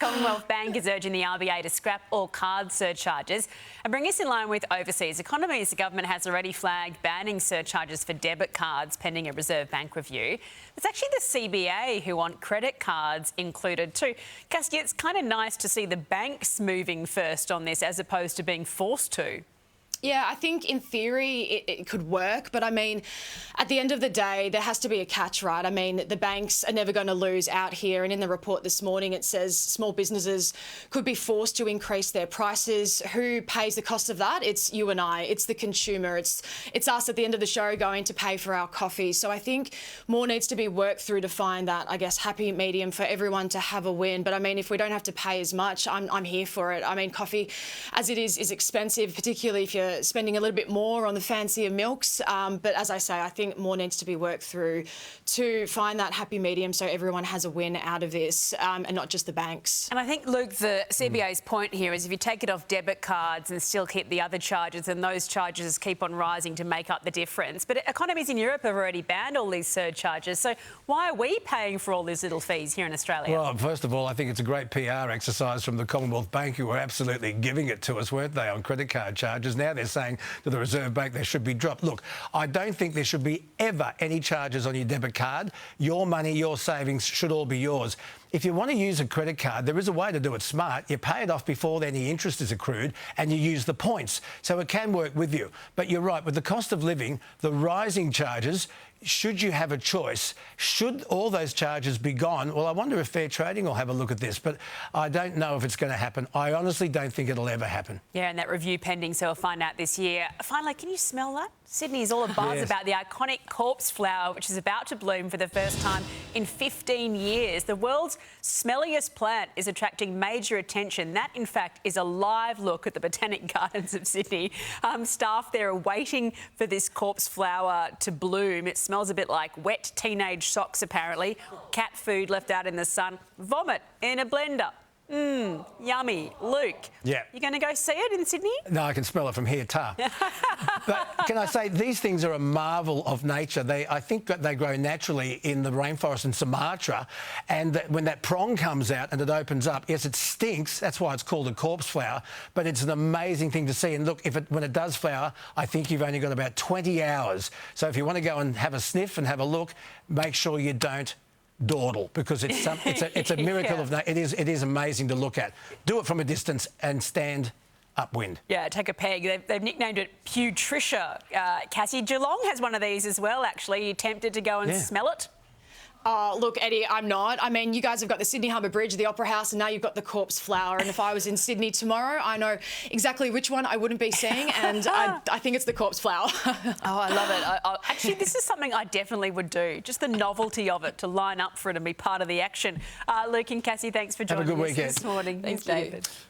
Commonwealth Bank is urging the RBA to scrap all card surcharges and bring us in line with overseas economies. The government has already flagged banning surcharges for debit cards pending a Reserve Bank review. It's actually the CBA who want credit cards included too. Cassie, it's kind of nice to see the banks moving first on this as opposed to being forced to. Yeah, I think in theory it could work, but I mean, at the end of the day, there has to be a catch, right? I mean, the banks are never going to lose out here. And in the report this morning, it says small businesses could be forced to increase their prices. Who pays the cost of that? It's you and I. It's the consumer. It's us at the end of the show going to pay for our coffee. So I think more needs to be worked through to find that, I guess, happy medium for everyone to have a win. But I mean, if we don't have to pay as much, I'm here for it. I mean, coffee, as it is expensive, particularly if you're spending a little bit more on the fancier milks. But as I say, I think more needs to be worked through to find that happy medium so everyone has a win out of this and not just the banks. And I think, Luke, the CBA's point here is if you take it off debit cards and still keep the other charges, then those charges keep on rising to make up the difference. But economies in Europe have already banned all these surcharges. So why are we paying for all these little fees here in Australia? Well, first of all, I think it's a great PR exercise from the Commonwealth Bank, who were absolutely giving it to us, weren't they, on credit card charges. Now they're saying to the Reserve Bank they should be dropped. Look, I don't think there should be ever any charges on your debit card. Your money, your savings should all be yours. If you want to use a credit card, there is a way to do it smart. You pay it off before any interest is accrued and you use the points. So it can work with you. But you're right, with the cost of living, the rising charges, should you have a choice, should all those charges be gone? Well, I wonder if Fair Trading will have a look at this, but I don't know if it's going to happen. I honestly don't think it'll ever happen. Yeah, and that review pending, so we'll find out this year. Finally, can you smell that? Sydney is all abuzz about the iconic corpse flower, which is about to bloom for the first time in 15 years. The world's smelliest plant is attracting major attention. That, in fact, is a live look at the Botanic Gardens of Sydney. Staff there are waiting for this corpse flower to bloom. It smells a bit like wet teenage socks, apparently. Cat food left out in the sun. Vomit in a blender. Yummy. Luke, yeah, you going to go see it in Sydney? No, I can smell it from here, tar. But can I say, these things are a marvel of nature. I think that they grow naturally in the rainforest in Sumatra, and when that prong comes out and it opens up, yes, it stinks. That's why it's called a corpse flower, but it's an amazing thing to see. And look, when it does flower, I think you've only got about 20 hours. So if you want to go and have a sniff and have a look, make sure you don't dawdle, because it's a miracle of that. It is amazing to look at. Do it from a distance and stand upwind. Yeah, take a peg. They've nicknamed it Putricia. Cassie, Geelong has one of these as well, actually. You tempted to go and smell it? Look, Eddie, I'm not. I mean, you guys have got the Sydney Harbour Bridge, the Opera House, and now you've got the corpse flower. And if I was in Sydney tomorrow, I know exactly which one I wouldn't be seeing, and I think it's the corpse flower. Oh, I love it. Actually, this is something I definitely would do. Just the novelty of it, to line up for it and be part of the action. Luke and Cassie, thanks for joining us this morning. Thanks, David.